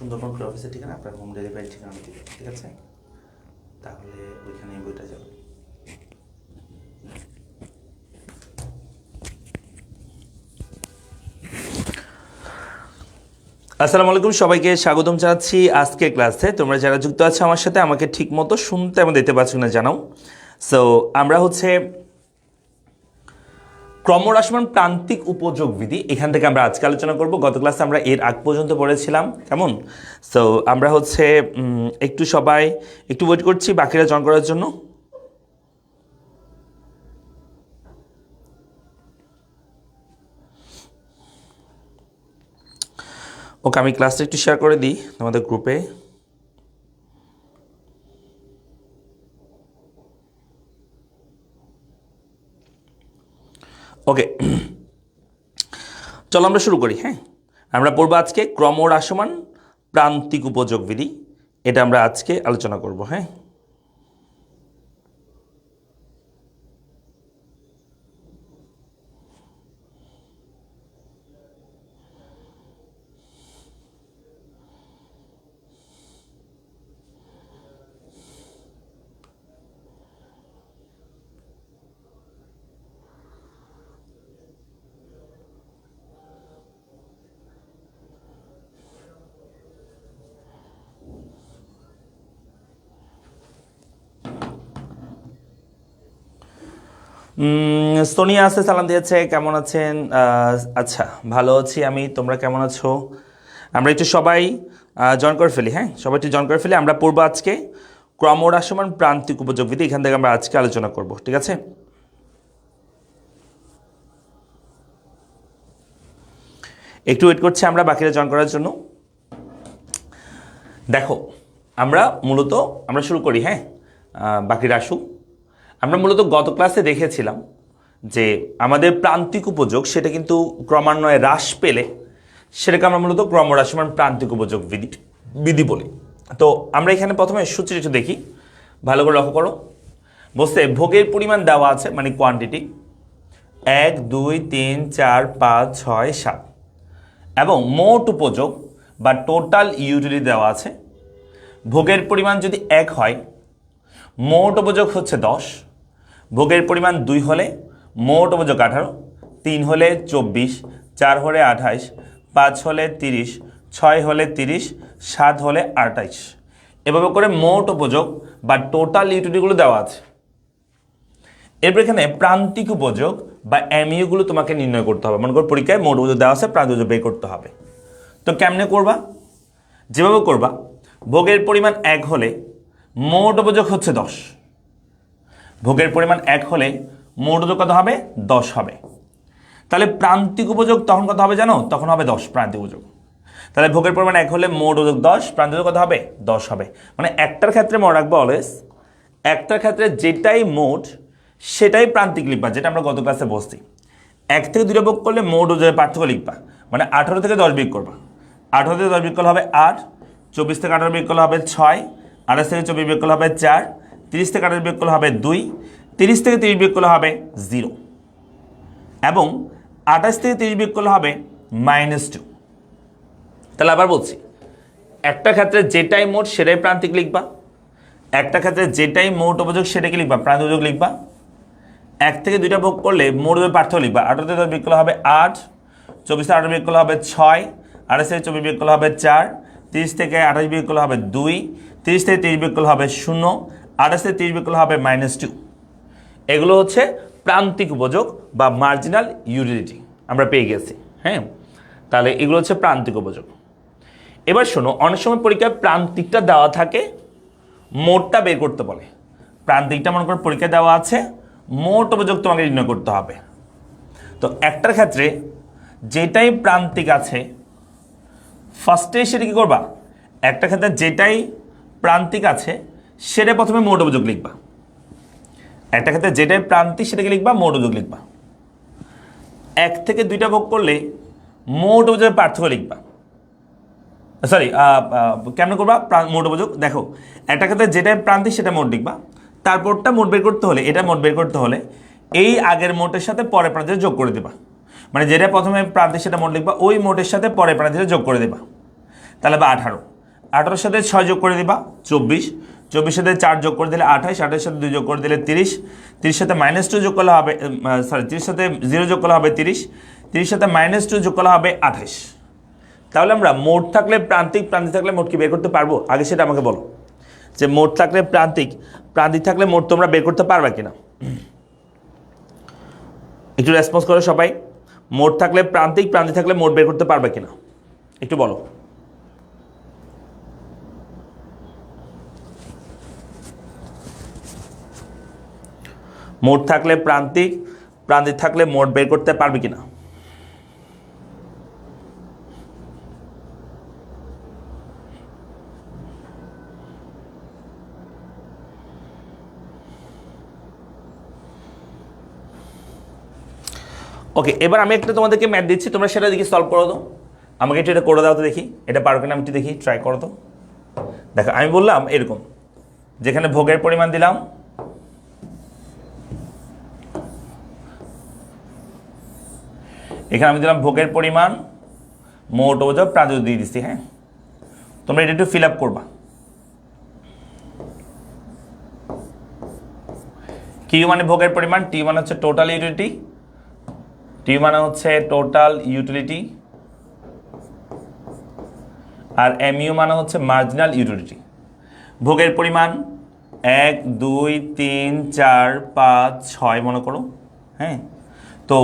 Sundarban club অফিসের ঠিকানা আপনার হোম ডেলিভারি ঠিকানা দিবে, ঠিক আছে? তাহলে ওইখানে বইটা যাবে। আসসালামু আলাইকুম, সবাইকে স্বাগতম জানাচ্ছি আজকে ক্লাসে। তোমরা যারা যুক্ত আছো আমার সাথে, আমাকে ঠিক মতো শুনতে এবং দেখতে পাচ্ছ না জানাও। সো আমরা ক্রমহ্রাসমান প্রান্তিক উপযোগ বিধি, এখান থেকে আমরা আজকে আলোচনা করব। গত ক্লাসে আমরা এর আগ পর্যন্ত পড়েছিলাম, কেমন? সো আমরা একটু সবাই একটু ওয়েট করছি বাকিরা জয়েন করার জন্য। ওকে, আমি ক্লাসটা একটু শেয়ার করে দিই তোমাদের গ্রুপে। ওকে, চলো আমরা শুরু করি। হ্যাঁ, আমরা পড়বো আজকে ক্রমহ্রাসমান প্রান্তিক উপযোগ বিধি, এটা আমরা আজকে আলোচনা করব। হ্যাঁ, সোনিয়া আছে, সালাম দিয়েছে, কেমন আছেন? আচ্ছা, ভালো আছি আমি, তোমরা কেমন আছো? আমরা একটু সবাই জয়েন করে ফেলি। হ্যাঁ, সবাই একটু জয়েন করে ফেলি। আমরা পড়বো আজকে ক্রমহ্রাসমান প্রান্তিক উপযোগ বিধি, এখান থেকে আমরা আজকে আলোচনা করব, ঠিক আছে? একটু ওয়েট করছি আমরা বাকিরা জয়েন করার জন্য। দেখো, আমরা শুরু করি। হ্যাঁ, বাকিরা আসুক। আমরা মূলত গত ক্লাসে দেখেছিলাম যে আমাদের প্রান্তিক উপযোগ সেটা কিন্তু ক্রমান্বয়ে হ্রাস পেলে সেটাকে আমরা মূলত ক্রমহ্রাসমান প্রান্তিক উপযোগ বিধি বলি। তো আমরা এখানে প্রথমে সূত্রটি একটু দেখি, ভালো করে লক্ষ্য করো। বলছে ভোগের পরিমাণ দেওয়া আছে, মানে কোয়ান্টিটি 1 2 3 4 5 6 7, এবং মোট উপযোগ বা টোটাল ইউটিলিটি দেওয়া আছে। ভোগের পরিমাণ যদি 1 হয়, মোট উপযোগ হচ্ছে 10। ভোগের পরিমাণ 2 হলে মোট উপযোগ 18, 3 হলে 24, 4 হলে 28, 5 হলে 30, 6 হলে 30, 7 হলে 28। এভাবে করে মোট উপযোগ বা টোটাল ইউটিলিটিগুলো দেওয়া আছে। এরপর এখানে প্রান্তিক উপযোগ বা এমইউগুলো তোমাকে নির্ণয় করতে হবে। মনে করো পরীক্ষায় মোট উপযোগ দেওয়া আছে, প্রান্তিক উপযোগ বের করতে হবে। তো কেমনে করবা? যেভাবে করবা, ভোগের পরিমাণ 1 হলে মোট উপযোগ হচ্ছে 10। ভোগের পরিমাণ 1 হলে মোট উপযোগ কত হবে? 10 হবে। তাহলে প্রান্তিক উপযোগ তখন কত হবে জানো? তখন হবে 10 প্রান্তিক উপযোগ। তাহলে ভোগের পরিমাণ 1 হলে মোট উপযোগ 10, প্রান্তিক উপযোগ কত হবে? 10 হবে। মানে একটার ক্ষেত্রে মনে রাখবো অলওয়েজ, একটার ক্ষেত্রে যেটাই মোট সেটাই প্রান্তিক লিখবা, যেটা আমরা গত ক্লাসে বলছি। 1 থেকে 2টা ভাগ করলে মোট উপযোগের পার্থক্য লিখবা, মানে 18 থেকে 10 বিয়োগ করবা। 18 থেকে 10 বিয়োগ করলে হবে 8, 24 থেকে 18 বিয়োগ করলে হবে 6, 28 থেকে 24 বিয়োগ করলে হবে 4, 30 থেকে 28 বিয়োগ করলে হবে 2, 30 থেকে 30 বিয়োগ করলে হবে 0, এবং 28 থেকে 30 বিয়োগ করলে হবে -2। তাহলে আবার বলছি, একটা ক্ষেত্রে যেটাই মোট সেটাই প্রান্তিক লিখবা, একটা ক্ষেত্রে যেটাই মোট উপযোগ সেটাকে লিখবা, প্রান্তিক উপযোগ লিখবা। 1 থেকে 2টা ভাগ করলে মোট উপযোগের পার্থক্য লিখবা। 18 থেকে 10 বিয়োগ করলে হবে 8, 24 থেকে 18 বিয়োগ করলে হবে 6, 28 থেকে 24 বিয়োগ করলে হবে 4, 30 থেকে 28 বিয়োগ করলে হবে 2, 30 থেকে 30 বিয়োগ করলে হবে 0, 28 থেকে 30 বিয়োগ করলে হবে -2। এগুলো হচ্ছে প্রান্তিক উপযোগ বা মার্জিনাল ইউটিলিটি, আমরা পেয়ে গেছি। হ্যাঁ, তাহলে এগুলো হচ্ছে প্রান্তিক উপযোগ। এবার শোনো, অনেক সময় পরীক্ষায় প্রান্তিকটা দেওয়া থাকে, মোটটা বের করতে বলে। প্রান্তিকটা মনে করো পরীক্ষায় দেওয়া আছে, মোট উপযোগ তোমাকে নির্ণয় করতে হবে। তো একটার ক্ষেত্রে যেটাই প্রান্তিক আছে ফার্স্টে সেটা কি করবা? একটা ক্ষেত্রে যেটাই প্রান্তিক আছে সেটা প্রথমে মোট উপযোগ লিখবা। একটা ক্ষেত্রে যেটাই প্রান্তিক সেটাকে লিখবা, মোট উপযোগ লিখবা। 1 থেকে 2টা ভাগ করলে মোট উপযোগের পার্থক্য লিখবা। সরি, কেমন করবা? মোট উপযোগ দেখো, একটা ক্ষেত্রে যেটাই প্রান্তিক সেটা মোট লিখবা, তারপরটা মোট বের করতে হলে, এটা মোট বের করতে হলে এই আগের মোটের সাথে পরের প্রান্তিক যোগ করে দেবা। মানে যেটা প্রথমে প্রান্তিক সেটা মোট লিখবা, ওই মোটের সাথে পরের প্রান্তিক যোগ করে দেবা। তাহলে বা 18, 18 সাথে 6 যোগ করে দিবা 24, 24 সাথে 4 যোগ করে দিলে 28, 28 সাথে 2 যোগ করে দিলে 30, 30 সাথে -2 যোগ করলে হবে 30 সাথে 0 যোগ করলে হবে 30, 30 সাথে -2 যোগ করলে হবে 28। তাহলে আমরা মোট থাকলে প্রান্তিক, প্রান্তিক থাকলে মোট কি বের করতে পারবো? আগে সেটা আমাকে বলো, যে মোট থাকলে প্রান্তিক, প্রান্তিক থাকলে মোট তোমরা বের করতে পারবে কিনা? একটু রেসপন্স করো সবাই। মোট থাকলে প্রান্তিক, প্রান্তিক থাকলে মোট বের করতে পারবে কিনা একটু বলো। মোট থাকলে প্রান্তিক, প্রান্তিক থাকলে মোট বের করতে পারবে কিনা? ওকে, এবার আমি একটা তোমাদেরকে ম্যাথ দিচ্ছি, তোমরা সেটা দেখি সলভ করো তো। আমাকে একটু এটা করে দাও তো দেখি, এটা পারো কিনা আমি একটু দেখি, ট্রাই করো তো। দেখো আমি বললাম এরকম, যেখানে ভোগের পরিমাণ দিলাম, এখানে আমি দিলাম ভোগের পরিমাণ, মোট ওজন, প্রান্ত দিয়ে দিচ্ছি। হ্যাঁ, তোমরা এটা একটু ফিল আপ করবা। কিউ মানে ভোগের পরিমাণ, টি মানে হচ্ছে টোটাল ইউটিলিটি, টি মানে হচ্ছে টোটাল ইউটিলিটি, আর এমইউ মানে হচ্ছে মার্জিনাল ইউটিলিটি। ভোগের পরিমাণ 1 2 3 4 5 6 মনে করো। হ্যাঁ, তো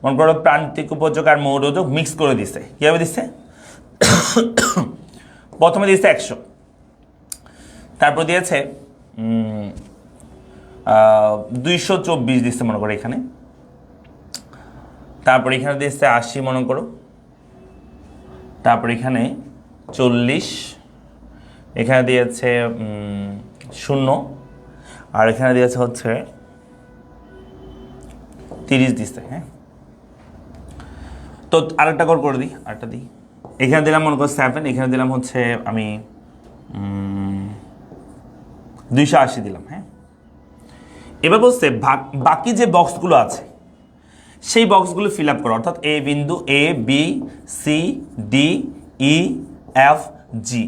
মনে করো প্রান্তিক উপযোগ আর মোট ওজন মিক্স করে দিচ্ছে। কীভাবে দিচ্ছে? প্রথমে দিয়েছে 100, তারপর দিয়েছে 224 দিচ্ছে মনে করো এখানে, তারপর এখানে দিয়েছে 80 মনে করো, তারপর এখানে 40, এখানে দিয়েছে 0, আর এখানে দিয়েছে হচ্ছে 30 দিচ্ছে। হ্যাঁ, তো আরেকটা করে দিই, আরেকটা দিই। এখানে দিলাম মনে করো 7, এখানে দিলাম হচ্ছে আমি 280 দিলাম। হ্যাঁ, এবার বলছে বাকি যে বক্সগুলো আছে সেই বক্সগুলো ফিল আপ করো, অর্থাৎ এ বিন্দু, A B C D E F G,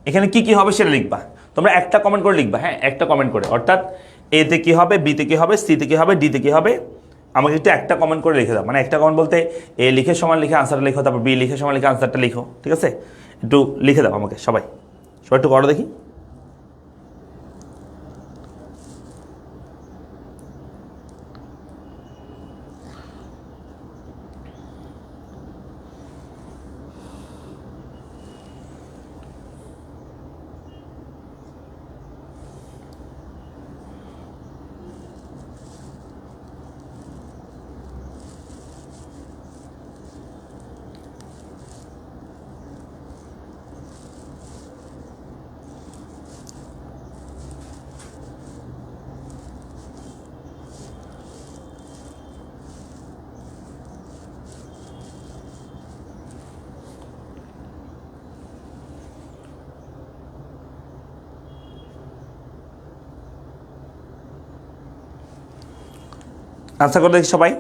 এখানে কি কি হবে সেটা লিখবা। তোমরা একটা কমেন্ট করে লিখবা। হ্যাঁ, একটা কমেন্ট করে, অর্থাৎ এতে কি হবে, বিতে কি হবে, সিতে কি হবে, ডিতে কি হবে, আমাকে একটু একটা কমেন্ট করে লিখে দাও। মানে একটা কমেন্ট বলতে এ লিখে সমান লিখে আনসারটা লিখো, তারপর বি লিখে সমান লিখে আনসারটা লিখো। ঠিক আছে, একটু লিখে দাও আমাকে সবাই, সবাই একটু করো দেখি। আনসার করে দেখি সবাই।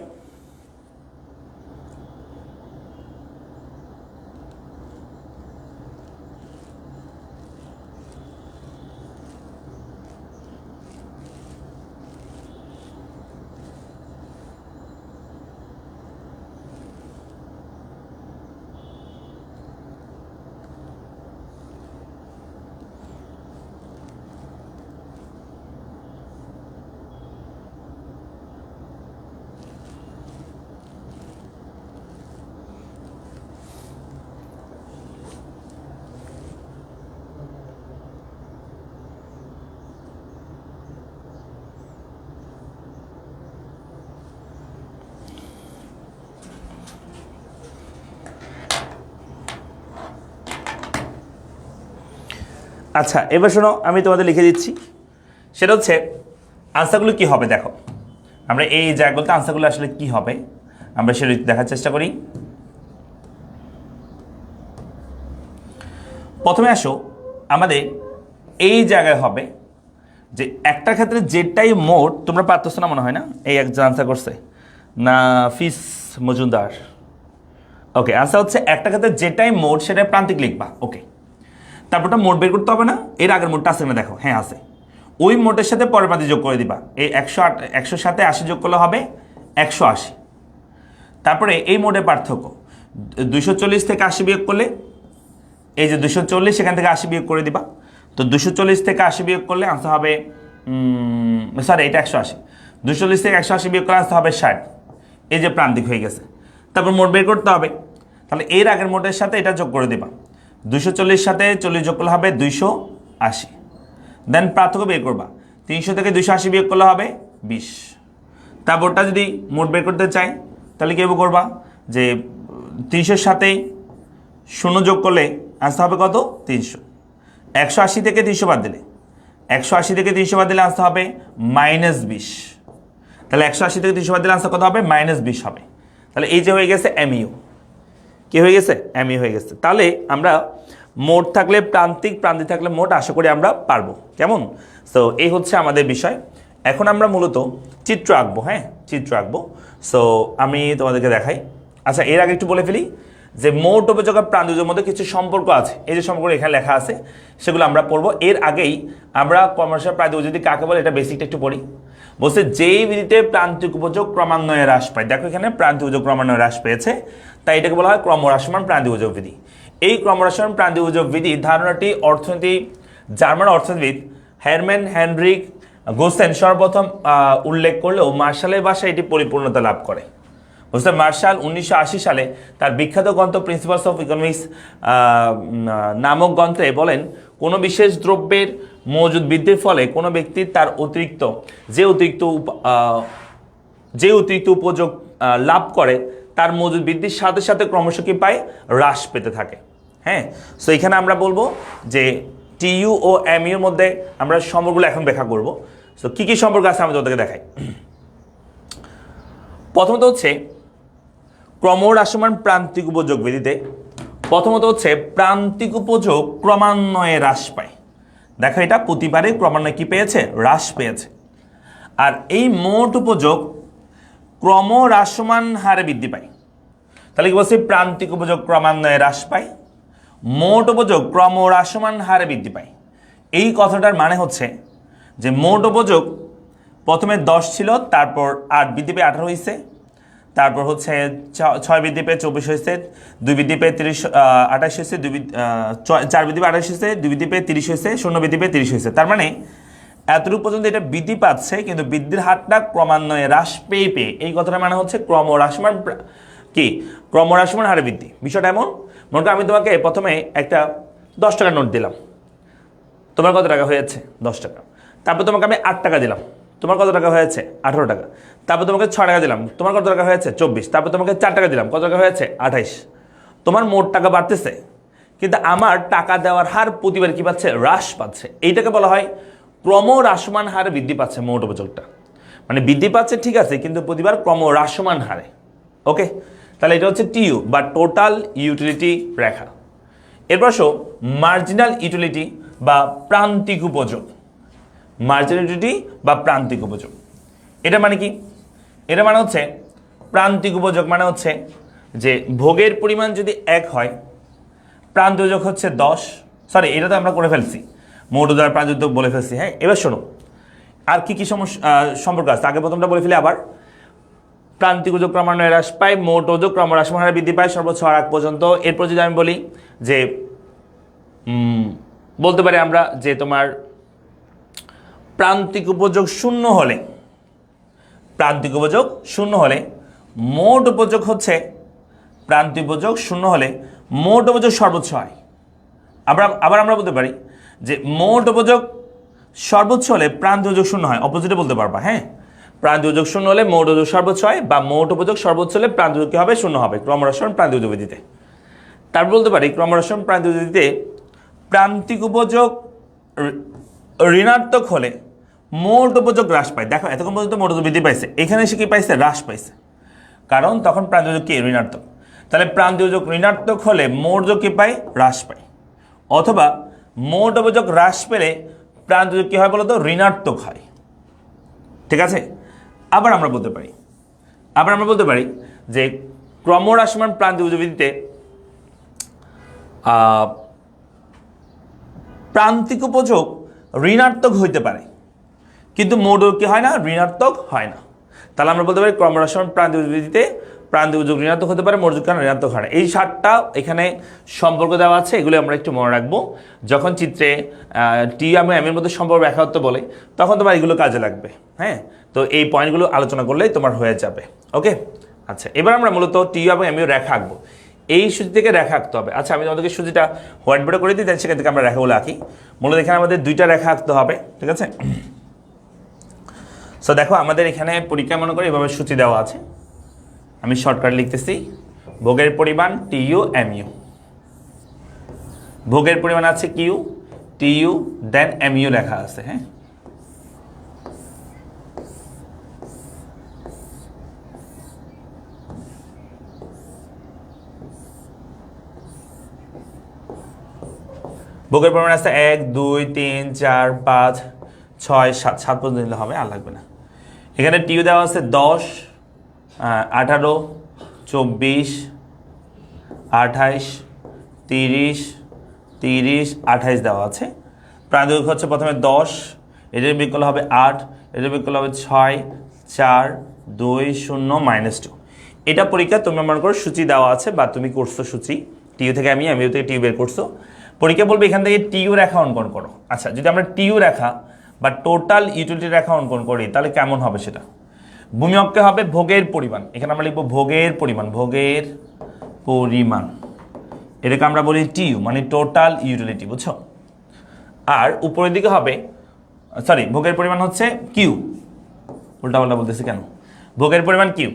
আচ্ছা, এবার শোনো, আমি তোমাদের লিখে দিচ্ছি। সেটা হচ্ছে আনসারগুলো কি হবে। দেখো, আমরা এই জায়গাগুলোতে আনসারগুলো আসলে কি হবে আমরা সেটা দেখার চেষ্টা করি। প্রথমে আসো, আমাদের এই জায়গায় হবে যে একটা ক্ষেত্রে যেটাই মোট, তোমরা পারতেছ না মনে হয় না, এই একজন আনসার করছে না, ফিস মজুমদার। ওকে, আনসার হচ্ছে একটা ক্ষেত্রে যেটাই মোট সেটাই প্রান্তিক লিখবা। ওকে, তারপরটা মোট বের করতে হবে না? এর আগের মোটটা আছে না দেখো, হ্যাঁ আছে। ওই মোটের সাথে পরের প্রান্তিক যোগ করে দিবা। এই 100 সাথে 80 যোগ করলে হবে 180। তারপরে এই মোটের পার্থক্য 240 থেকে 80 বিয়োগ করলে, এই যে 240 সেখান থেকে 80 বিয়োগ করে দিবা। তো 240 থেকে 80 বিয়োগ করলে আনসার হবে সরি এটা 180, 240 থেকে 180 বিয়োগ করলে আনসার হবে 60। এই যে প্রান্তিক হয়ে গেছে। তারপর মোট বের করতে হবে, তাহলে এর আগের মোটের সাথে এটা যোগ করে দিবা। 240 সাথে 40 যোগ করলে হবে 280। দেন পার্থক্য বের করবা, 300 থেকে 280 বিয়োগ করলে হবে 20। তারপরটা যদি মোট বের করতে চাই তাহলে কীভাবে করবা, যে 300-এর সাথে 0 যোগ করলে আসতে হবে কত, 300। 180 থেকে 300 বাদ দিলে, 180 থেকে 300 বাদ দিলে আসতে হবে -20। তাহলে 180 থেকে 300 বাদ দিলে আসতে কত হবে, -20 হবে। তাহলে এই যে হয়ে গেছে এমইউ, কি হয়ে গেছে, এমইউ হয়ে গেছে। তাহলে আমরা মোট থাকলে প্রান্তিক, প্রান্তিক থাকলে মোট আশা করি আমরা পারবো, কেমন? সো এই হচ্ছে আমাদের বিষয়। এখন আমরা মূলত চিত্র আঁকবো, হ্যাঁ চিত্র আঁকবো। সো আমি তোমাদেরকে দেখাই। আচ্ছা এর আগে একটু বলে ফেলি যে মোট উপযোগ আর প্রান্তিকের মধ্যে কিছু সম্পর্ক আছে, এই যে সম্পর্ক এখানে লেখা আছে সেগুলো আমরা পড়বো। এর আগেই আমরা কমার্শিয়াল প্রান্তিক যদি কাকে বলে এটা বেসিকটা একটু পড়ি। বলছে যেই বিধিতে প্রান্তিক উপযোগ ক্রমান্বয়ে হ্রাস পায়, দেখো এখানে প্রান্তিক উপযোগ ক্রমান্বয়ে হ্রাস পেয়েছে, তাই এটাকে বলা হয় ক্রমহ্রাসমান প্রান্তিক উপযোগ বিধি। এই ক্রমহ্রাসমান প্রান্তিক উপযোগ বিধি ধারণাটি অর্থনীতি জার্মান অর্থনীতিবিদ হারম্যান হেনরিক গোসেন সর্বপ্রথম উল্লেখ করলেও মার্শালের ভাষায় এটি পরিপূর্ণতা লাভ করে। বুঝতে মার্শাল 1980 সালে তার বিখ্যাত গ্রন্থ প্রিন্সিপালস অফ ইকোনমিক্স নামক গ্রন্থে বলেন, কোনো বিশেষ দ্রব্যের মজুদ বৃদ্ধির ফলে কোনো ব্যক্তির তার যে অতিরিক্ত উপযোগ লাভ করে তার মজুদ বৃদ্ধির সাথে সাথে ক্রমশ কি পায়, হ্রাস পেতে থাকে। হ্যাঁ, সো এখানে আমরা বলবো যে টিইউ ও এমইউর মধ্যে আমরা সম্পর্কগুলো এখন ব্যাখ্যা করব। সো কী কী সম্পর্ক আছে আমি তোদেরকে দেখাই। প্রথমত হচ্ছে ক্রমহ্রাসমান প্রান্তিক উপযোগ বিধিতে প্রথমত হচ্ছে প্রান্তিক উপযোগ ক্রমান্বয়ে হ্রাস পায়। দেখো এটা প্রতিবারে ক্রমান্বয়ে কি পেয়েছে, হ্রাস পেয়েছে। আর এই মোট উপযোগ ক্রমহ্রাসমান হারে বৃদ্ধি পায়। তাহলে কি বলছি, প্রান্তিক উপযোগ ক্রমান্বয়ে হ্রাস পায়, মোট উপযোগ ক্রমহ্রাসমান হারে বৃদ্ধি পায়। এই কথাটার মানে হচ্ছে যে মোট উপযোগ প্রথমে 10 ছিল, তারপর 8 বৃদ্ধি পেয়ে 18 হয়েছে, তারপর হচ্ছে 6 বৃদ্ধি পেয়ে 24 হয়েছে, 2 বৃদ্ধি পেয়ে 28 হয়েছে, 4 বৃদ্ধি পেয়ে 28 হয়েছে, 2 বৃদ্ধি পেয়ে 30 হয়েছে, 0 বৃদ্ধি পেয়ে 30 হয়েছে। তার মানে এতটুকু পর্যন্ত এটা বৃদ্ধি পাচ্ছে, কিন্তু বৃদ্ধির হারটা ক্রমান্বয়ে হ্রাস পেয়ে পেয়ে, এই কথাটার মানে হচ্ছে ক্রমহ্রাসমান কি, ক্রমহ্রাসমান হারে বৃদ্ধি। বিষয়টা এমন, মনে করো আমি তোমাকে প্রথমে একটা 10 টাকার নোট দিলাম, তোমার কত টাকা হয়েছে, 10 টাকা। তারপর তোমাকে আমি 8 টাকা দিলাম, তোমার কত টাকা হয়েছে, 18 টাকা। তারপর তোমাকে 6 টাকা দিলাম, তোমার কত টাকা হয়েছে, 24। তারপর তোমাকে 4 টাকা দিলাম, কত টাকা হয়েছে, 28। তোমার মোট টাকা বাড়তেছে, কিন্তু আমার টাকা দেওয়ার হার প্রতিবার কি পাচ্ছে, হ্রাস পাচ্ছে। এইটাকে বলা হয় ক্রমহ্রাসমান হারে বৃদ্ধি পাচ্ছে মোট উপযোগটা। মানে বৃদ্ধি পাচ্ছে ঠিক আছে, কিন্তু প্রতিবার ক্রমহ্রাসমান হারে। ওকে, তাহলে এটা হচ্ছে টিইউ বা টোটাল ইউটিলিটি রেখা। এরপর আসো মার্জিনাল ইউটিলিটি বা প্রান্তিক উপযোগ। মার্জিনাল ইউটিলিটি বা প্রান্তিক উপযোগ, এটা মানে কি? এটা মানে হচ্ছে প্রান্তিক উপযোগ মানে হচ্ছে যে ভোগের পরিমাণ যদি 1 হয়, প্রান্তিক উপযোগ হচ্ছে 10। সরি, এটা তো আমরা করে ফেলছি, মোট দ্বারা প্রান্তিক উপযোগ বলে ফেলছি। হ্যাঁ, এবার শোনো আর কি কি সম্পর্ক আছে। আগে প্রথমটা বলে ফেলি আবার। প্রান্তিক উপযোগ ক্রমান্বয়ে হ্রাস পায়, মোট উপযোগ ক্রমহ্রাসমান হারে বৃদ্ধি পায় সর্বোচ্চ হওয়ার আগ পর্যন্ত। এরপর যদি আমি বলি যে বলতে পারি আমরা যে তোমার প্রান্তিক উপযোগ 0 হলে, প্রান্তিক উপযোগ 0 হলে মোট উপযোগ হচ্ছে, প্রান্তিক উপযোগ 0 হলে মোট উপযোগ সর্বোচ্চ হয়। আবার আমরা বলতে পারি যে মোট উপযোগ সর্বোচ্চ হলে প্রান্তিক উপযোগ 0 হয়, অপোজিটে বলতে পারবা। হ্যাঁ, প্রান্তিক উপযোগ 0 হলে মোট উপযোগ সর্বোচ্চ হয়, বা মোট উপযোগ সর্বোচ্চ হলে প্রান্তিক উপযোগ কি হবে, 0 হবে, ক্রমহ্রাসমান প্রান্তিক উপযোগ বিধিতে। তারপর বলতে পারি ক্রমহ্রাসমান প্রান্তিক উপযোগ বিধিতে প্রান্তিক উপযোগ ঋণাত্মক হলে মোট উপযোগ হ্রাস পায়। দেখো এতক্ষণ পর্যন্ত মোট উপযোগ বৃদ্ধি পাইছে, এখানে এসে কি পাইছে, হ্রাস পাইছে, কারণ তখন প্রান্তিক উপযোগ কি, ঋণাত্মক। তাহলে প্রান্তিক উপযোগ ঋণাত্মক হলে মোট উপযোগ কি পায়, হ্রাস পায়। অথবা মোট উপযোগ হ্রাস পেলে প্রান্তিক উপযোগ কি হয় বলতো, ঋণাত্মক হয়। ঠিক আছে, আবার আমরা বলতে পারি যে ক্রমহ্রাসমান প্রান্তিক উপযোগ বিধিতে প্রান্তিক উপযোগ ঋণাত্মক হইতে পারে, কিন্তু মোট কি হয় না, ঋণাত্মক হয় না। তাহলে আমরা বলতে পারি ক্রমহ্রাসমান প্রান্তিক উপযোগিতে প্রান্তিক উপযোগ ঋণাত্মক হতে পারে, মোট যোগ কারণ ঋণাত্মক হয় না। এই 7টা এখানে সম্পর্ক দেওয়া আছে, এগুলো আমরা একটু মনে রাখবো। যখন চিত্রে টি এবং এম এর মধ্যে সম্পর্ক ব্যাখ্যা করতে বলে তখন তোমার এগুলো কাজে লাগবে। হ্যাঁ, তো এই পয়েন্টগুলো আলোচনা করলেই তোমার হয়ে যাবে। ওকে, আচ্ছা, এবার আমরা মূলত টি এবং এম এর রেখা আঁকবো। এই সূচি থেকে রেখা আঁকতে হবে। আচ্ছা, আমি তোমাদেরকে সূচিটা হোয়াইট বোর্ডে করে দিই, তাই সেখান থেকে আমরা রেখাগুলো আঁকি। মূলত এখানে আমাদের 2টা রেখা আঁকতে হবে, ঠিক আছে। সো দেখো, আমাদের এখানে পরীক্ষা মনে করে এভাবে সূচি দেওয়া আছে। আমি শর্টকাট লিখতেছি, ভোগের পরিমাণ টিইউ এমইউ, ভোগের পরিমাণ আছে কিউ, টিইউ, দেন এমইউ লেখা আছে। হ্যাঁ, ভোগের পরিমাণ আছে 1 2 3 4 5 6 7, 7 পর্যন্ত দিলে হবে, আর লাগবে না। এখানে টিইউ দেওয়া আছে 10 18 24 28 30 30 28 দেওয়া আছে। প্রান্তিক হচ্ছে প্রথমে 10, এটার বিকল্প হবে 8, এটার বিকল্প হবে 6 4 2 0 -2। এটা পরীক্ষা তুমি মনে করো সূচি দেওয়া আছে বা তুমি করছো সূচি, টিইউ থেকে আমি এমইউ থেকে টিইউ বের করছো। পরীক্ষা বলবে এখান থেকে টিইউ রেখা অঙ্কন করো। আচ্ছা, যদি আমরা টিইউ রেখা বা টোটাল ইউটিলিটি রেখা অঙ্কন করি তাহলে কেমন হবে সেটা। ভূমি অক্ষে হবে ভোগের পরিমাণ, এখানে আমরা লিখবো ভোগের পরিমাণ, ভোগের পরিমাণ, এটাকে আমরা বলি টিইউ মানে টোটাল ইউটিলিটি, বুঝছো। আর উপরের দিকে হবে, সরি, ভোগের পরিমাণ হচ্ছে কিউ, উল্টাপাল্টা বলতেছি কেন, ভোগের পরিমাণ কিউ।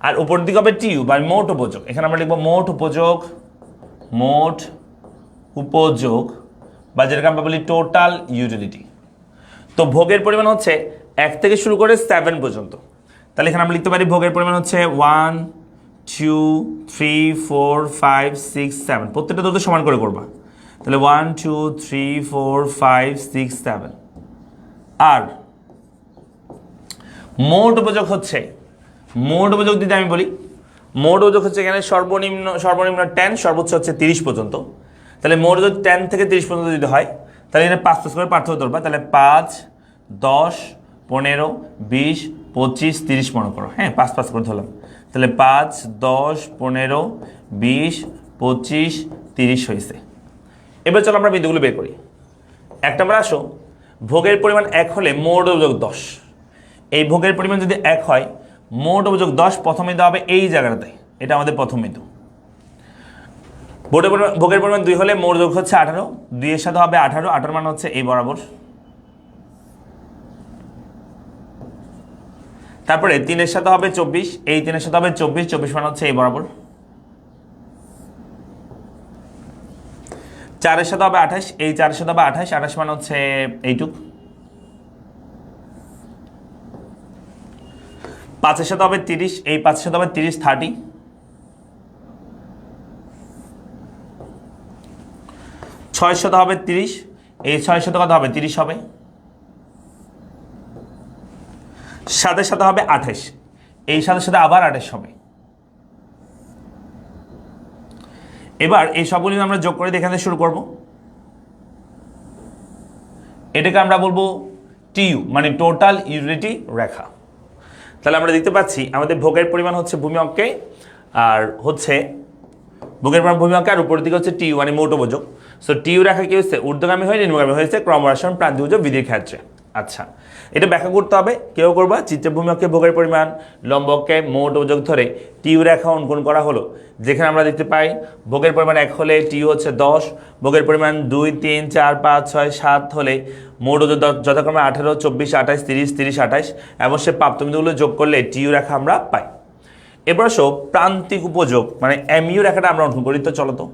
আর উপরের দিকে হবে টিইউ বা মোট উপযোগ, এখানে আমরা লিখবো মোট উপযোগ, মোট উপযোগ বা যেটাকে আমরা বলি টোটাল ইউটিলিটি। তো ভোগের পরিমাণ হচ্ছে 1 থেকে শুরু করে 7 পর্যন্ত। তাহলে এখানে আমরা লিখতে পারি ভোগের পরিমাণ হচ্ছে 1 2 3 4 5 6 7, প্রত্যেকটা দুটো সমান করে করবা। তাহলে 1 2 3 4 5 6 7। আর মোট উপযোগ হচ্ছে, মোট উপযোগ যদি আমি বলি, মোট উপযোগ হচ্ছে এখানে সর্বনিম্ন 10, সর্বোচ্চ হচ্ছে 30 পর্যন্ত। তাহলে মোট যদি 10 থেকে 30 পর্যন্ত যদি হয় তাহলে এখানে 5 5 করে পার্থক্য ধরবা। তাহলে 5 10 15 20 25 30 মনে করো। হ্যাঁ, 5 5 করে ধরলাম। তাহলে 5 10 15 20 25 30 হয়েছে। এবার চলো আমরা বিন্দুগুলো বের করি। একটা আমরা আসো, ভোগের পরিমাণ 1 হলে মোট উপযোগ 10। এই ভোগের পরিমাণ যদি 1 হয়, মোট উপযোগ 10 প্রথমে দেওয়া হবে এই জায়গাটাতে, এটা আমাদের প্রথম বিন্দু। ভোগের পরিমাণ 2 হলে মোট যোগ হচ্ছে 18, 2 এর সাথে হবে 18, 18 মান হচ্ছে এই বরাবর। তারপরে 3 এর সাথে হবে 24, এই 3 এর সাথে হবে 24, 24 মান হচ্ছে এই বরাবর। 4 এর সাথে হবে 28, এই 4 এর সাথে হবে 28, 28 মান হচ্ছে এইটুক। 5 এর সাথে হবে 30, এই 5 এর সাথে হবে 30, 30। 6 এর সাথে হবে 30, এই 6 এর সাথে কত হবে 30 হবে। 7 এর সাথে হবে 28, এই 7 এর সাথে আবার 28 হবে। এবার এই সবগুলি আমরা যোগ করে এখান থেকে শুরু করব। এটাকে আমরা বলবো টিইউ মানে টোটাল ইউটিলিটি রেখা। তাহলে আমরা দেখতে পাচ্ছি আমাদের ভোগের পরিমাণ হচ্ছে ভূমি অক্ষে, আর হচ্ছে ভোগের পরিমাণ ভূমি অক্ষে, আর উপরের দিকে হচ্ছে টিইউ মানে মোট উপযোগ। সো টিইউ রেখা কি হচ্ছে, ঊর্ধ্বগামী হয়ে নিম্নগামী হয়েছে ক্রমহ্রাসমান প্রান্তিক উপযোগ বিধির ক্ষেত্রে। আচ্ছা, এটা ব্যাখ্যা করতে হবে, কেউ করবা চিত্রে ভূমি অক্ষে ভোগের পরিমাণ, লম্ব অক্ষে মোট উপযোগ ধরে টিইউ রেখা অঙ্কন করা হলো। যেখানে আমরা দেখতে পাই ভোগের পরিমাণ 1 হলে টিইউ হচ্ছে 10, ভোগের পরিমাণ 2 3 4 5 6 7 হলে মোট উপযোগ যথাক্রমে 18 24 28 30 30 28, এবং সে প্রাপ্তবিন্দুগুলো যোগ করলে টিইউ রেখা আমরা পাই। এবার আসো প্রান্তিক উপযোগ মানে এমইউ রেখাটা আমরা অঙ্কন করি। তো চলো তো,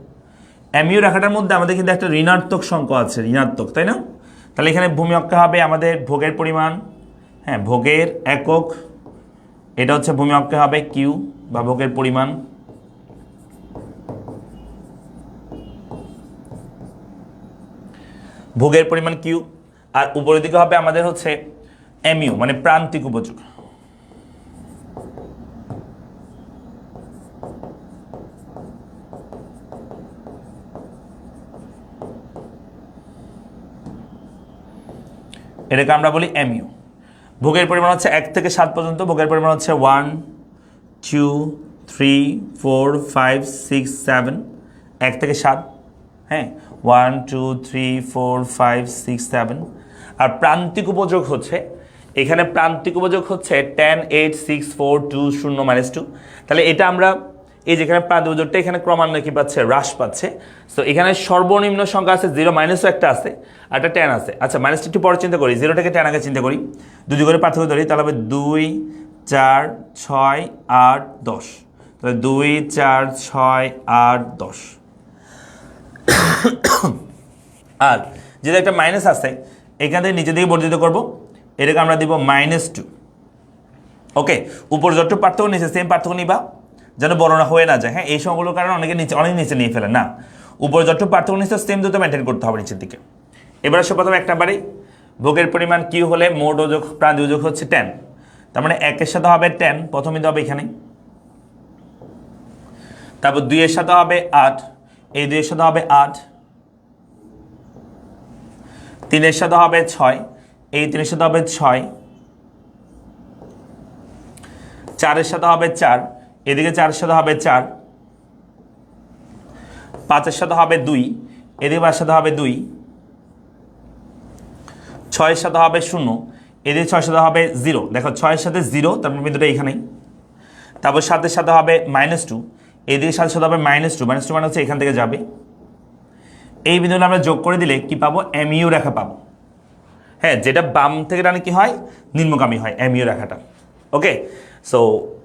এমইউ রেখাটার মধ্যে আমাদের কিন্তু একটা ঋণাত্মক সংখ্যা আছে, ঋণাত্মক, তাই না? তাহলে এখানে ভূমি অক্ষে হবে আমাদের ভোগের পরিমাণ, হ্যাঁ ভোগের একক, এটা হচ্ছে ভূমি অক্ষে হবে কিউ বা ভোগের পরিমাণ। ভোগের পরিমাণ কিউ, আর উপরের দিকে হবে আমাদের হচ্ছে এমইউ মানে প্রান্তিক উপযোগ। এটাকে আমরা বলি এমইউ। ভোগের পরিমাণ হচ্ছে 1 থেকে 7 পর্যন্ত। ভোগের পরিমাণ হচ্ছে 1 2 3 4 5 6 7, 1 থেকে 7, হ্যাঁ 1 2 3 4 5 6 7। আর প্রান্তিক উপযোগ হচ্ছে, এখানে প্রান্তিক উপযোগ হচ্ছে 10 8 6 4 2 0 -2। তাহলে এটা আমরা এই যেখানে প্রান্তিক উপযোগটা এখানে ক্রমান্বয়ে কি পাচ্ছে, হ্রাস পাচ্ছে। সো এখানে সর্বনিম্ন সংখ্যা আছে 0 মাইনাসও একটা আছে আর একটা 10 আছে। আচ্ছা মাইনাসটা একটু পরে চিন্তা করি, 0 থেকে 10 আগে চিন্তা করি, দুই করে পার্থক্য ধরি, তাহলে হবে 2 4 6 8 10। তাহলে 2 4 6 8 10। আর যেটা একটা মাইনাস আছে এখান থেকে নিচে দিকে বর্ধিত করব, এটাকে আমরা দিব -2। ওকে, উপর যত পার্থক্য নিচে সেম পার্থক্য নিবা, যেন বড় না হয়ে না যায়। হ্যাঁ এই সময়গুলোর কারণে অনেক নিচে নিয়ে ফেলে না, উপর যত পার্থক্য নিচে সেম দুটো মেনটেন করতে হবে নিচের দিকে। এবার আসলে প্রথমে এক নাম্বারে ভোগের পরিমাণ কি হলে মোট ওজন প্রান্তিক ওজন হচ্ছে 10, তার মানে 1 এর সাথে হবে 10, প্রথমে হবে এখানে, তারপর 2 এর সাথে হবে 8, এই 2 এর সাথে হবে 8, 3 এর সাথে হবে 6, এই 3 এর সাথে হবে 6, 4 এর সাথে হবে 4, এদিকে 4 এর সাথে হবে 4, 5 এর সাথে হবে 2, এদিকে 5 এর সাথে হবে 2, 6 এর সাথে হবে 0, এদিকে 6 এর সাথে হবে 0। দেখো 6 এর সাথে 0, তারপর বিন্দুটা এখানেই। তারপর 7 এর সাথে হবে -2, এদিকে 7 এর সাথে হবে -2 মানে হচ্ছে এখান থেকে যাবে। এই বিন্দুটা আমরা যোগ করে দিলে কি পাবো, এমইউ রেখা পাবো। হ্যাঁ যেটা বাম থেকে ডানে কি হয়, নিম্নগামী হয় এমইউ রেখাটা। ওকে, সো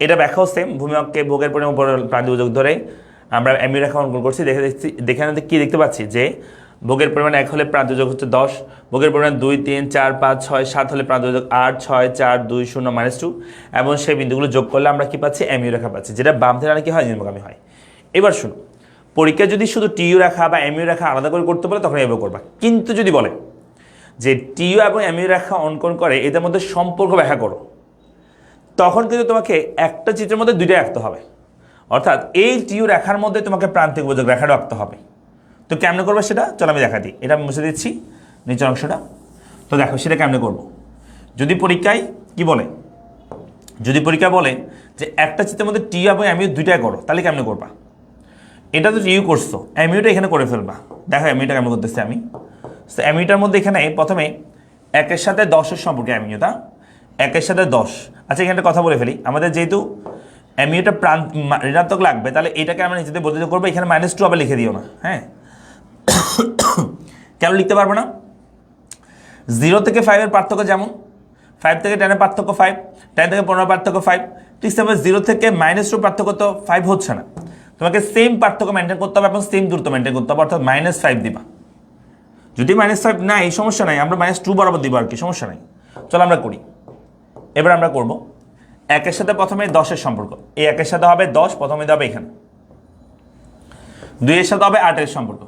এটা ব্যাখ্যাও সেম, ভূমি-অক্ষে ভোগের পরিমাণ প্রান্তিক উপযোগ ধরে আমরা এমইউ রেখা অঙ্কন করছি। দেখে কি দেখতে পাচ্ছি যে ভোগের পরিমাণ 1 হলে প্রান্তিক উপযোগ হচ্ছে 10, ভোগের পরিমাণ 2 3 4 5 6 7 হলে প্রান্তিক উপযোগ 8 6 4 2 0 -2, এবং সেই বিন্দুগুলো যোগ করলে আমরা কি পাচ্ছি, এমইউ রেখা পাচ্ছি, যেটা বাম থেকে ডানে কি হয়, নিম্নগামী হয়। এবার শুনো, পরীক্ষা যদি শুধু টিইউ রেখা বা এমইউ রেখা আলাদা করে করতে বলে তখন এভাবে করবা, কিন্তু যদি বলে যে টিইউ এবং এমইউ রেখা অঙ্কন করে এদের মধ্যে সম্পর্ক ব্যাখ্যা করো, তখন কিন্তু তোমাকে একটা চিত্রের মধ্যে দুইটাই আঁকতে হবে। অর্থাৎ এই টিইউ রেখার মধ্যে তোমাকে প্রান্তিক উপযোগ রেখাটা আঁকতে হবে। তো কেমনে করবে সেটা চলো আমি দেখা দিই, এটা মুছে দিচ্ছি নিচের অংশটা। তো দেখো সেটা কেমনে করবো, যদি পরীক্ষায় কি বলে, যদি পরীক্ষা বলে যে একটা চিত্রের মধ্যে টিইউ এবং এমইউ দুইটাই করো, তাহলে কেমনে করবা। এটা তো টিইউ করছো, এমইউটা এখানে করে ফেলবা। দেখো এমইউটা কেমন করতেছি আমি। তো এমইউটার মধ্যে এখানে প্রথমে 1 এর সাথে 10 এর সম্পর্কে এমইউটা 1 এর সাথে 10। আচ্ছা এখানে একটা কথা বলে ফেলি, আমাদের যেহেতু এমইউটা ঋণাত্মক লাগবে, তাহলে এটাকে আমরা নিচেতে বর্ধিত করবো, এখানে -2 আবার লিখে দিও না। হ্যাঁ কেন লিখতে পারবো না, 0 থেকে 5 এর পার্থক্য যেমন 5 থেকে 10 এর পার্থক্য 5, 10 থেকে 15 পার্থক্য 5, ঠিক সেভাবে 0 থেকে -2 পার্থক্য তো 5 হচ্ছে না, তোমাকে সেম পার্থক্য মেনটেন করতে হবে এবং সেম দূরত্ব মেনটেন করতে হবে, অর্থাৎ -5 দিবা। যদি -5 নাই সমস্যা নাই, আমরা -2 বরাবর দিব আর কি, সমস্যা নাই। চলো আমরা করি। এবার আমরা করব 1 এর সাথে প্রথমে 10 এর সম্পর্ক, এই 1 এর সাথে হবে 10, প্রথমে দেবে এখানে। 2 এর সাথে হবে 8 এর সম্পর্ক,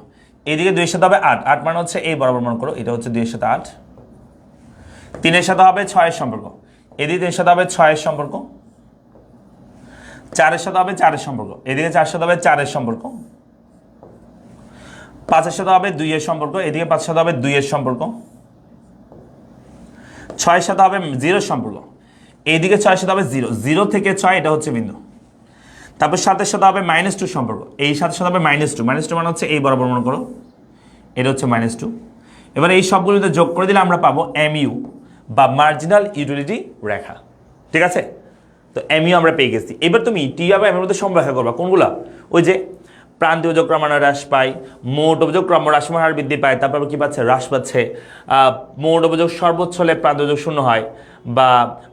এইদিকে 2 এর সাথে হবে 8, 8 মানে হচ্ছে এই বরাবর মনে করো, এটা হচ্ছে 2 এর সাথে 8। 3 এর সাথে হবে 6 এর সম্পর্ক, এদিকে 3 এর সাথে হবে 6 এর সম্পর্ক। 4 এর সাথে হবে 4 এর সম্পর্ক, এদিকে 4 এর সাথে হবে 4 এর সম্পর্ক। 5 এর সাথে হবে 2 এর সম্পর্ক, এদিকে 5 এর সাথে হবে 2 এর সম্পর্ক। 6 এর সাথে হবে 0 এর সম্পর্ক, এইদিকে 6 এর সাথে হবে 0, 0 থেকে 6 এটা হচ্ছে বিন্দু। তারপর 7 এর সাথে হবে -2 সম্পর্ক, এই 7 এর সাথে হবে -2 মানে হচ্ছে এই বরাবর মনে করো, এটা হচ্ছে -2। এবার এই সবগুলোতে যোগ করে দিলে আমরা পাবো এমইউ বা মার্জিনাল ইউটিলিটি রেখা। ঠিক আছে, তো এমইউ আমরা পেয়ে গেছি। এবার তুমি টিইউ এবং এমইউর মধ্যে সম্পর্ক করবা কোনগুলা, ওই যে প্রান্তীয় উপযোগ ক্রমান্বয়ে হ্রাস পায়, মোট উপযোগ হ্রাসমান হার বৃদ্ধি পায়, তারপর কি পাচ্ছে, হ্রাস পাচ্ছে। মোট উপযোগ সর্বোচ্চ হলে প্রান্তীয় উপযোগ 0 হয়, বা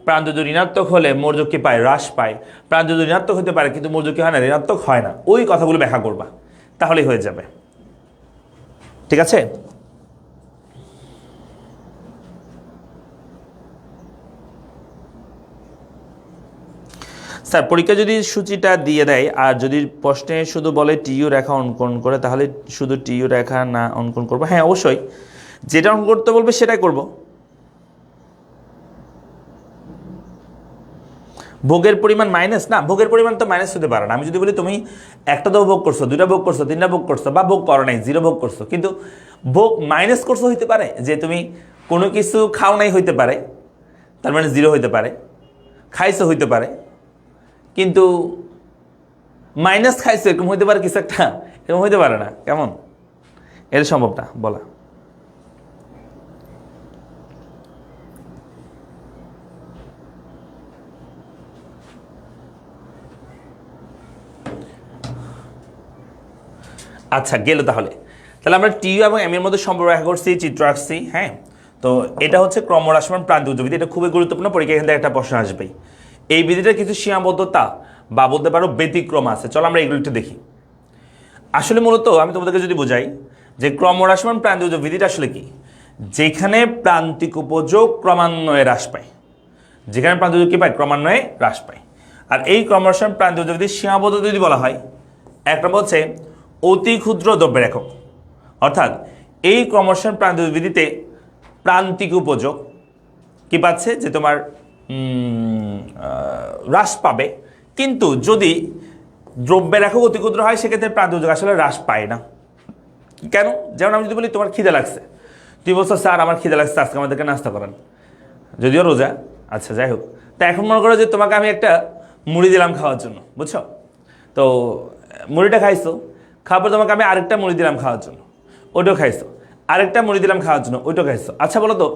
প্রান্তীয় উপযোগ ঋণাত্মক হলে মোট উপযোগ কি পায়, হ্রাস পায়। প্রান্তীয় উপযোগ ঋণাত্মক হতে পারে কিন্তু মোট উপযোগ কি হয় না, ঋণাত্মক হয় না। ওই কথাগুলো ব্যাখ্যা করবা, তাহলেই হয়ে যাবে। ঠিক আছে, স্যার পরীক্ষা যদি সূচিটা দিয়ে দেয় আর যদি প্রশ্নে শুধু বলে টিইউ রেখা অঙ্কন করে, তাহলে শুধু টিইউ রেখা না অঙ্কন করবো? হ্যাঁ অবশ্যই, যেটা অঙ্কন করতে বলবে সেটাই করব। ভোগের পরিমাণ মাইনাস না, ভোগের পরিমাণ তো মাইনাস হতে পারে না। আমি যদি বলি তুমি একটা তো ভোগ করছো, 2টা ভোগ করছো, 3টা ভোগ করছো, বা ভোগ করো নাই 0 ভোগ করছো, কিন্তু ভোগ মাইনাস করছো হইতে পারে যে তুমি কোনো কিছু খাও নাই হইতে পারে, তার মানে 0 হইতে পারে, খাইছো হইতে পারে, কিন্তু মাইনাস খাইছো এরকম হইতে পারে কিছু একটা, এরকম হইতে পারে না। কেমন? এটা সম্ভব না বলা। আচ্ছা গেল। তাহলে আমরা টিইউ এবং এম এর মধ্যে সম্পর্ক ব্যাখ্যা করছি, চিত্র আঁকছি। হ্যাঁ, তো এটা হচ্ছে ক্রমহ্রাসমান প্রান্তিক উচ্চ বিধি। এটা খুবই গুরুত্বপূর্ণ, পরীক্ষা এখান থেকে একটা প্রশ্ন আসবেই। এই বিধিটার কিছু সীমাবদ্ধতা বা বলতে পারো ব্যতিক্রম আছে। চলো আমরা এগুলো একটু দেখি। আসলে মূলত আমি তোমাদেরকে যদি বোঝাই যে ক্রমহ্রাসমান প্রান্তিক উচ্চ বিধিটা আসলে কি, যেখানে প্রান্তিক উপযোগ ক্রমান্বয়ে হ্রাস পায়, যেখানে প্রান্তিক উপযোগ কি পায়, ক্রমান্বয়ে হ্রাস পায়। আর এই ক্রমহ্রাসমান প্রান্তিক উচ্চ বিধির সীমাবদ্ধতা যদি বলা হয়, এক নম্বর হচ্ছে অতি ক্ষুদ্র দ্রব্যের একক। অর্থাৎ এই ক্রমহ্রাসমান প্রান্তিক বিধিতে প্রান্তিক উপযোগ কি পাচ্ছে, যে তোমার হ্রাস পাবে, কিন্তু যদি দ্রব্যের একক অতি ক্ষুদ্র হয় সেক্ষেত্রে প্রান্তিক উপযোগ আসলে হ্রাস পায় না। কেন? যেমন আমি যদি বলি তোমার খিদে লাগছে, তুই বলছো স্যার আমার খিদে লাগছে, আজকে আমাদেরকে নাস্তা করান, যদিও রোজা। আচ্ছা যাই হোক, তা এখন মনে করো যে তোমাকে আমি একটা মুড়ি দিলাম খাওয়ার জন্য, বুঝছো? তো মুড়িটা খাইছো, খাওয়ার পর তোমাকে আমি আরেকটা মুড়ি দিলাম খাওয়ার জন্য, ওইটাও খাইছো, আরেকটা মুড়ি দিলাম খাওয়ার জন্য, ওইটাও খাইছো। আচ্ছা বলো তো,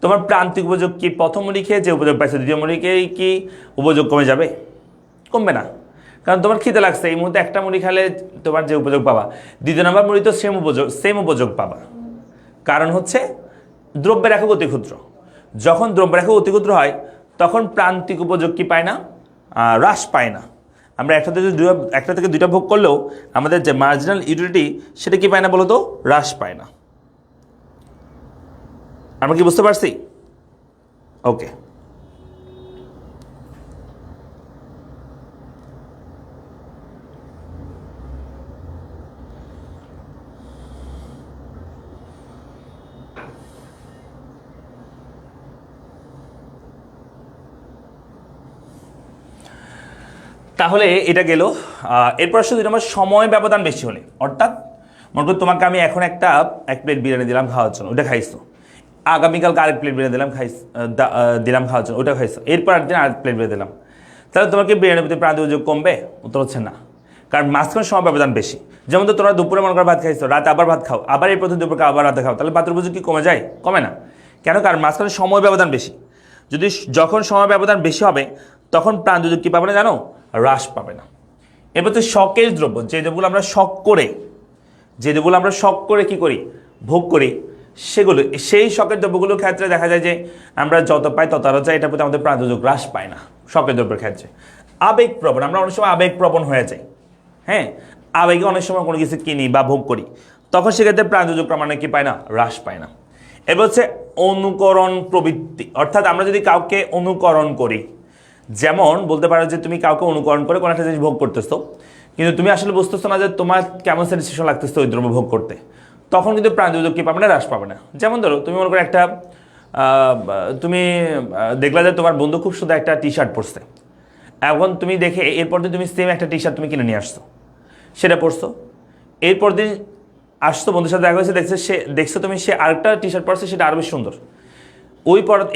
তোমার প্রান্তিক উপযোগ কি প্রথম মুড়ি খেয়ে যে উপযোগ পাইছো দ্বিতীয় মুড়ি খেয়ে কি উপযোগ কমে যাবে? কমবে না, কারণ তোমার খিদে লাগছে, এই মুহূর্তে একটা মুড়ি খেলে তোমার যে উপযোগ পাবা, দ্বিতীয় নম্বর মুড়ি তো সেম উপযোগ পাবা। কারণ হচ্ছে দ্রব্যের একক অতি ক্ষুদ্র। যখন দ্রব্যের একক অতি ক্ষুদ্র হয় তখন প্রান্তিক উপযোগ কি পায় না, হ্রাস পায় না। আমরা একটা থেকে দুইটা ভোগ করলেও আমাদের যে মার্জিনাল ইউটিলিটি সেটা কি পায় না বলো তো, হ্রাস পায় না। আমরা কি বুঝতে পারছি? ওকে, তাহলে এটা গেল। এরপর আসলে আমার সময় ব্যবধান বেশি হলে, অর্থাৎ মনে করো তোমাকে আমি এখন এক প্লেট বিরিয়ানি দিলাম খাওয়ার জন্য, ওটা খাইছো, আগামীকালকে আরেক প্লেট বিরিয়ানি দিলাম খাওয়ার জন্য, ওটা খাইছো, এরপর একদিন আরেক প্লেট বিরিয়ানি দিলাম, তাহলে তোমাকে বিরিয়ানির প্রতি প্রান্তিক উপযোগ কমবে? উত্তর হচ্ছে না, কারণ মাঝখানে সময় ব্যবধান বেশি। যেমন তো তোমরা দুপুরে মনে করো ভাত খাইছো, রাতে আবার ভাত খাও, আবার এই প্রথম দুপুরকে আবার রাতে খাও, তাহলে প্রান্তিক উপযোগ কি কমে যায়? কমে না। কেন? কারণ মাঝখানে সময় ব্যবধান বেশি। যখন সময় ব্যবধান বেশি হবে তখন প্রান্তিক উপযোগ কি পাবে না জানো? হ্রাস পাবে না। এরপর হচ্ছে শখের দ্রব্য, যে দ্রব্যগুলো আমরা শখ করে কি করি, ভোগ করি, সেই শখের দ্রব্যগুলোর ক্ষেত্রে দেখা যায় যে আমরা যত পাই তত আরও চাই, এটার প্রতি আমাদের প্রান্তিক উপযোগ হ্রাস পায় না। শখের দ্রব্যের ক্ষেত্রে আবেগপ্রবণ, আমরা অনেক সময় আবেগপ্রবণ হয়ে যাই। হ্যাঁ, আবেগে অনেক সময় কোনো কিছু কিনি বা ভোগ করি, তখন সেক্ষেত্রে প্রান্তিক উপযোগ ক্রমান্বয়ে কি পায় না, হ্রাস পায় না। এবার হচ্ছে অনুকরণ প্রবৃত্তি, অর্থাৎ আমরা যদি কাউকে অনুকরণ করি, যেমন বলতে পারো যে তুমি কাউকে অনুকরণ করে কোনো একটা জিনিস ভোগ করতেছো, কিন্তু তুমি আসলে বুঝতেছো না যে তোমার কেমন স্যাটিসফ্যাকশন লাগতেছে ওই দ্রব্য ভোগ করতে, তখন কিন্তু প্রান্তিক উপযোগ কি পাবে না, হ্রাস পাবে না। যেমন ধরো তুমি মনে করো তুমি দেখলা যে তোমার বন্ধু খুব সুন্দর একটা টি শার্ট পরছে, এখন তুমি দেখে এরপর দিন তুমি সেম একটা টি শার্ট তুমি কিনে নিয়ে আসছো, সেটা পরছো, এরপর দিন আসছো বন্ধুর সাথে দেখা হয়েছে, দেখছো তুমি সে আরেকটা টি শার্ট পরছে, সেটা আরও বেশি সুন্দর,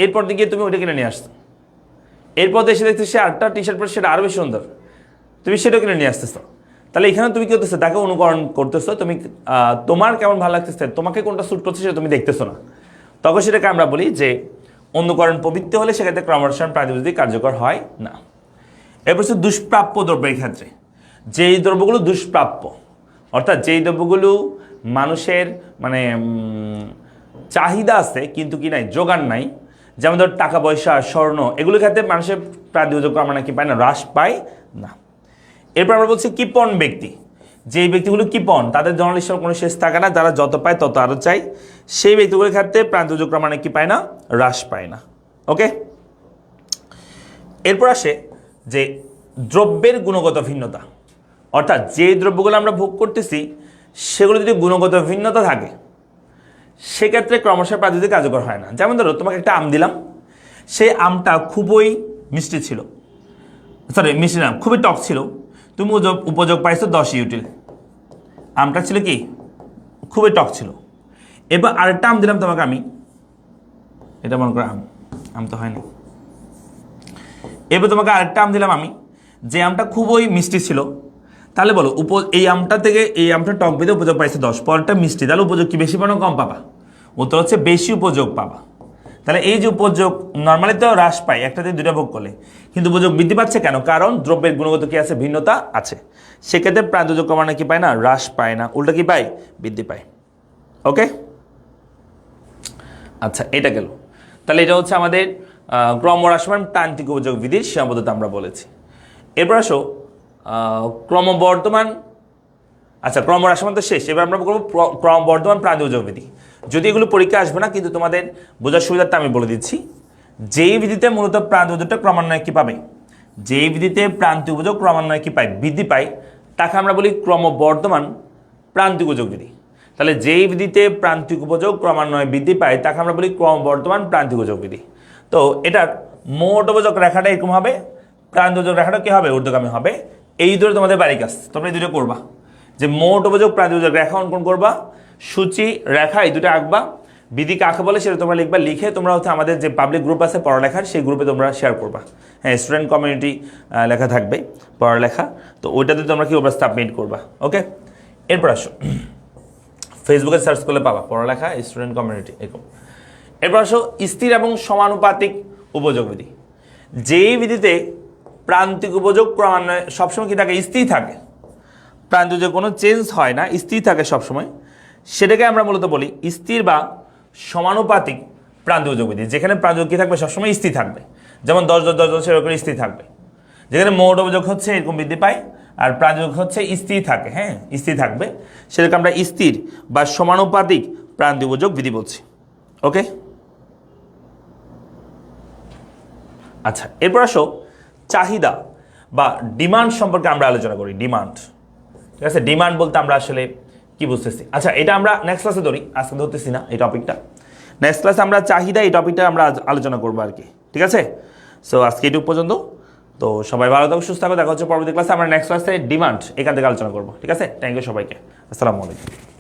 এরপর দিন গিয়ে তুমি ওইটা কিনে নিয়ে আসছো, এরপর এসে দেখছো সে আরেকটা টি শার্ট পরে সেটা আরও বেশি সুন্দর, তুমি সেটাও কিনে নিয়ে আসতেছো। তাহলে এখানে তুমি কি করতেছো, তাকে অনুকরণ করতেছো, তুমি তোমার কেমন ভালো লাগতেছে, তোমাকে কোনটা স্যুট করছে সেটা তুমি দেখতেছো না, তখন সেটাকে আমরা বলি যে অনুকরণ প্রবৃত্তি হলে সেক্ষেত্রে ক্রমহ্রাসমান প্রান্তিক উপযোগ কার্যকর হয় না। এরপর হচ্ছে দুষ্প্রাপ্য দ্রব্যের ক্ষেত্রে, যেই দ্রব্যগুলো দুষ্প্রাপ্য, অর্থাৎ যেই দ্রব্যগুলো মানুষের মানে চাহিদা আছে কিন্তু কি নাই, জোগান নাই, যেমন ধর টাকা পয়সা, স্বর্ণ, এগুলোর ক্ষেত্রে মানুষের প্রান্তিক উপযোগ ক্রমান্বয়ে কি পায় না, হ্রাস পায় না। এরপর আমরা বলছি কৃপণ ব্যক্তি, যেই ব্যক্তিগুলো কৃপণ, তাদের জনলিশ্বর কোনো শেষ থাকে না, যারা যত পায় তত আরও চাই, সেই ব্যক্তিগুলোর ক্ষেত্রে প্রান্তিক উপযোগ ক্রমান্বয়ে কি পায় না, হ্রাস পায় না। ওকে, এরপর আসে যে দ্রব্যের গুণগত ভিন্নতা, অর্থাৎ যে দ্রব্যগুলো আমরা ভোগ করতেছি সেগুলো যদি গুণগত ভিন্নতা থাকে সেক্ষেত্রে ক্রমশ প্রান্তিক উপযোগ কার্যকর হয় না। যেমন ধরো তোমাকে একটা আম দিলাম, সেই আমটা খুবই মিষ্টি ছিল, মিষ্টি না, খুবই টক ছিল, তুমি উপযোগ পাইছো 10 ইউটিল, আমটা ছিল কি খুবই টক ছিল। এবার আরেকটা আম দিলাম তোমাকে আমি, এটা মনে করো আম, আম তো হয় না। এবার তোমাকে আরেকটা আম দিলাম আমি, যে আমটা খুবই মিষ্টি ছিল, তাহলে বলো এই আমটা থেকে এই আমটা টক বেঁধে উপযোগ পাইছে 10, পরেরটা মিষ্টি, তাহলে উপযোগ কি বেশি পাবো কম পাবা? উত্তর হচ্ছে বেশি উপযোগ পাবা। তাহলে এই যে উপযোগ নর্মালি তো হ্রাস পায় একটা দিয়ে দুটা ভোগ করলে, কিন্তু উপযোগ বৃদ্ধি পাচ্ছে কেন? কারণ দ্রব্যের গুণগত কি আছে? ভিন্নতা আছে। সেক্ষেত্রে প্রান্তযোগ কমানো কি পায় না? হ্রাস পায় না, উল্টা কি পায়? বৃদ্ধি পায়। ওকে, আচ্ছা এটা গেল। তাহলে এটা হচ্ছে আমাদের ক্রমহ্রাসমান প্রান্তিক উপযোগ বিধির সীমাবদ্ধতা আমরা বলেছি। এরপর আসো ক্রমবর্ধমান, আচ্ছা ক্রমহ্রাসমান তো শেষ, এবার আমরা করবো ক্রমবর্ধমান প্রান্তিক উপযোগ বিধি। যদি এগুলো পরীক্ষা আসবে না, কিন্তু তোমাদের বোঝার সুবিধার্থে আমি বলে দিচ্ছি, যেই বিধিতে মূলত প্রান্তিক উপযোগটা ক্রমান্বয়ে কি পাবে, যেই বিধিতে প্রান্তিক উপযোগ ক্রমান্বয়ে কি পায়? বৃদ্ধি পায়, তাকে আমরা বলি ক্রমবর্ধমান প্রান্তিক উপযোগ বিধি। তাহলে যেই বিধিতে প্রান্তিক উপযোগ ক্রমান্বয়ে বৃদ্ধি পায় তাকে আমরা বলি ক্রমবর্ধমান প্রান্তিক উপযোগ বিধি। তো এটার মোট উপযোগ রেখাটা এরকম হবে, প্রান্তিক উপযোগ রেখাটা কি হবে? ঊর্ধ্বগামী হবে। এই দুটো তোমাদের বাড়ির কাজ, তোমরা এই দুটো করবা, যে মোট উপযোগ প্রান্তিক উপযোগ রেখা অঙ্কন করবা, সূচি রেখা এই দুটো আঁকবা, বিধি কাকে বলে সেটা তোমরা লিখবা, লিখে তোমরা হচ্ছে আমাদের যে পাবলিক গ্রুপ আছে পড়ালেখার, সেই গ্রুপে তোমরা শেয়ার করবা। হ্যাঁ, স্টুডেন্ট কমিউনিটি লেখা থাকবে পড়ালেখা, তো ওইটাতে তোমরা কি করবা? সাবমিট করবা। ওকে, এরপর আসো ফেসবুকে সার্চ করলে পাবা পড়ালেখা স্টুডেন্ট কমিউনিটি এরকম। এরপর আসো স্থির এবং সমানুপাতিক উপযোগ বিধি। যেই বিধিতে প্রান্তিক উপযোগ ক্রমান্বয়ে সবসময় কি থাকে? স্থির থাকে, প্রান্তিক যে কোনো চেঞ্জ হয় না, স্থির থাকে সবসময়, সেটাকে আমরা মূলত বলি স্থির বা সমানুপাতিক প্রান্তিক উপযোগ বিধি। যেখানে প্রান্তিক কি থাকবে? সবসময় স্থির থাকবে, যেমন 10 10 10 10 সেরকম স্থির থাকবে। যেখানে মোট উপযোগ হচ্ছে এরকম বৃদ্ধি পায়, আর প্রান্তিক হচ্ছে স্থির থাকে, হ্যাঁ স্থির থাকবে, সেটাকে আমরা স্থির বা সমানুপাতিক প্রান্তিক উপযোগ বিধি বলছি। ওকে, আচ্ছা এরপর আসো চাহিদা বা ডিমান্ড সম্পর্কে আমরা আলোচনা করি। ডিমান্ড, ঠিক আছে, ডিমান্ড বলতে আমরা আসলে কি বুঝতেছি? আচ্ছা এটা আমরা নেক্সট ক্লাসে ধরি, আজকে ধরতেছি না এই টপিকটা। নেক্সট ক্লাসে আমরা চাহিদা এই টপিকটা আমরা আলোচনা করবো আর কি, ঠিক আছে। সো আজকে এটুকু পর্যন্ত, তো সবাই ভালো থাকো, সুস্থ থাকো, দেখা হচ্ছে পরবর্তী ক্লাসে। আমরা নেক্সট ক্লাসে ডিমান্ড এখান থেকে আলোচনা করবো, ঠিক আছে। থ্যাংক ইউ সবাইকে, আসসালামু আলাইকুম।